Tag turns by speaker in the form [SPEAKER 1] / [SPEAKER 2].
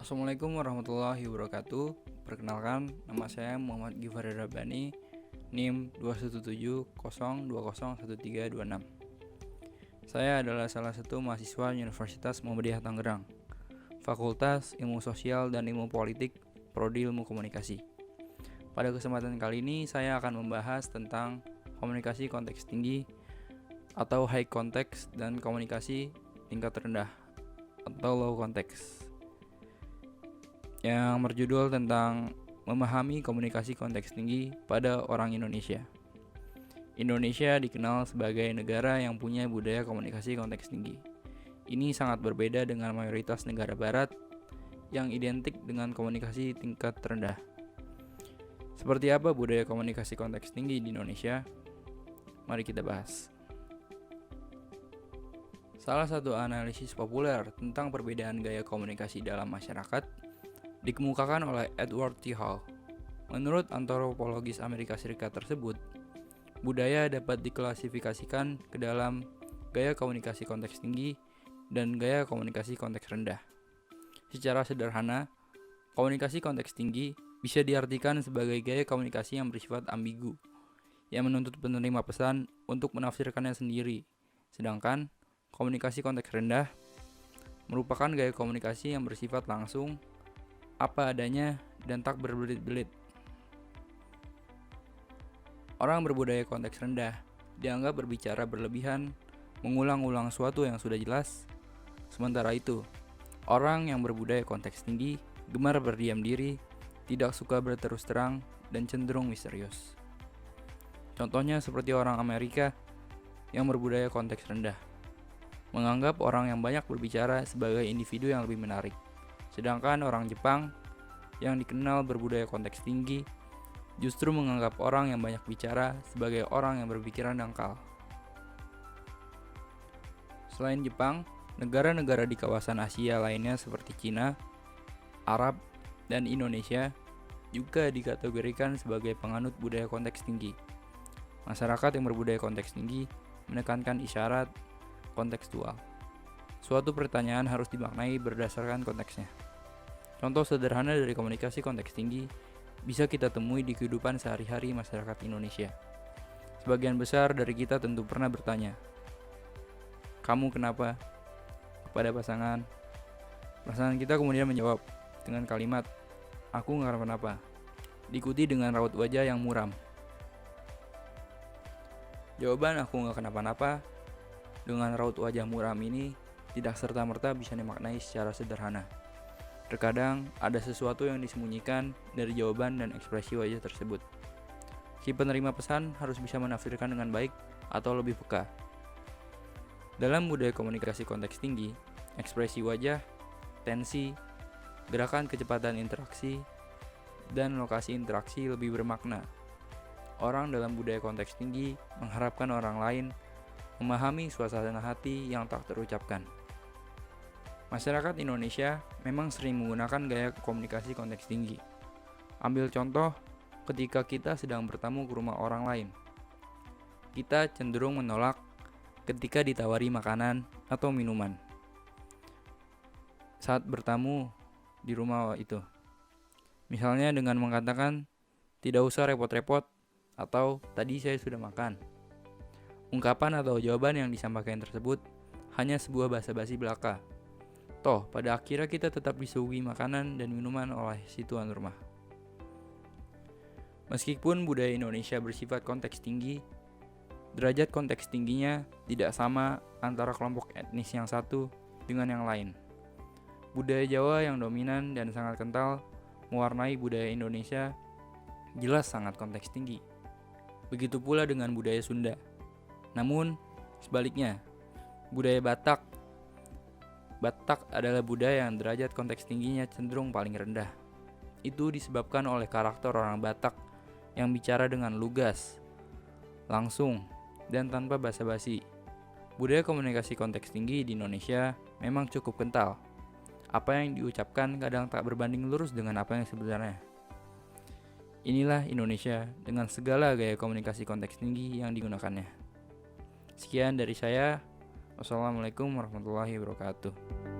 [SPEAKER 1] Assalamualaikum warahmatullahi wabarakatuh. Perkenalkan, nama saya Muhammad Givari Rabbani, NIM 21702011326. Saya adalah salah satu mahasiswa Universitas Muhammadiyah Tangerang, Fakultas Ilmu Sosial dan Ilmu Politik, Prodi Ilmu Komunikasi. Pada kesempatan kali ini, saya akan membahas tentang komunikasi konteks tinggi atau high context dan komunikasi tingkat rendah atau low context, yang berjudul tentang memahami komunikasi konteks tinggi pada orang Indonesia. Indonesia dikenal sebagai negara yang punya budaya komunikasi konteks tinggi. Ini sangat berbeda dengan mayoritas negara barat yang identik dengan komunikasi tingkat rendah. Seperti apa budaya komunikasi konteks tinggi di Indonesia? Mari kita bahas. Salah satu analisis populer tentang perbedaan gaya komunikasi dalam masyarakat dikemukakan oleh Edward T. Hall. Menurut antropologis Amerika Serikat tersebut, budaya dapat diklasifikasikan ke dalam gaya komunikasi konteks tinggi dan gaya komunikasi konteks rendah. Secara sederhana, komunikasi konteks tinggi bisa diartikan sebagai gaya komunikasi yang bersifat ambigu, yang menuntut penerima pesan untuk menafsirkannya sendiri. Sedangkan komunikasi konteks rendah merupakan gaya komunikasi yang bersifat langsung, apa adanya, dan tak berbelit-belit. Orang berbudaya konteks rendah dianggap berbicara berlebihan, mengulang-ulang suatu yang sudah jelas. Sementara itu, orang yang berbudaya konteks tinggi gemar berdiam diri, tidak suka berterus terang, dan cenderung misterius. Contohnya seperti orang Amerika yang berbudaya konteks rendah, menganggap orang yang banyak berbicara sebagai individu yang lebih menarik. Sedangkan orang Jepang yang dikenal berbudaya konteks tinggi justru menganggap orang yang banyak bicara sebagai orang yang berpikiran dangkal. Selain Jepang, negara-negara di kawasan Asia lainnya seperti Cina, Arab, dan Indonesia juga dikategorikan sebagai penganut budaya konteks tinggi. Masyarakat yang berbudaya konteks tinggi menekankan isyarat kontekstual. Suatu pertanyaan harus dimaknai berdasarkan konteksnya. Contoh sederhana dari komunikasi konteks tinggi bisa kita temui di kehidupan sehari-hari masyarakat Indonesia. Sebagian besar dari kita tentu pernah bertanya, "Kamu kenapa?" kepada pasangan. Pasangan kita kemudian menjawab dengan kalimat, "Aku nggak kenapa-napa," diikuti dengan raut wajah yang muram. Jawaban "aku nggak kenapa-napa" dengan raut wajah muram ini tidak serta-merta bisa dimaknai secara sederhana. Terkadang ada sesuatu yang disembunyikan dari jawaban dan ekspresi wajah tersebut. Si penerima pesan harus bisa menafsirkan dengan baik atau lebih peka. Dalam budaya komunikasi konteks tinggi, ekspresi wajah, tensi, gerakan kecepatan interaksi, dan lokasi interaksi lebih bermakna. Orang dalam budaya konteks tinggi mengharapkan orang lain memahami suasana hati yang tak terucapkan. Masyarakat Indonesia memang sering menggunakan gaya komunikasi konteks tinggi. Ambil contoh ketika kita sedang bertamu ke rumah orang lain. Kita cenderung menolak ketika ditawari makanan atau minuman saat bertamu di rumah itu. Misalnya dengan mengatakan, "Tidak usah repot-repot," atau "Tadi saya sudah makan." Ungkapan atau jawaban yang disampaikan tersebut hanya sebuah basa-basi belaka. Toh, pada akhirnya kita tetap disuguhi makanan dan minuman oleh si tuan rumah. Meskipun budaya Indonesia bersifat konteks tinggi, derajat konteks tingginya tidak sama antara kelompok etnis yang satu dengan yang lain. Budaya Jawa yang dominan dan sangat kental mewarnai budaya Indonesia jelas sangat konteks tinggi. Begitu pula dengan budaya Sunda. Namun, sebaliknya, budaya Batak adalah budaya yang derajat konteks tingginya cenderung paling rendah. Itu disebabkan oleh karakter orang Batak yang bicara dengan lugas, langsung, dan tanpa basa-basi. Budaya komunikasi konteks tinggi di Indonesia memang cukup kental. Apa yang diucapkan kadang tak berbanding lurus dengan apa yang sebenarnya. Inilah Indonesia dengan segala gaya komunikasi konteks tinggi yang digunakannya. Sekian dari saya. Wassalamualaikum warahmatullahi wabarakatuh.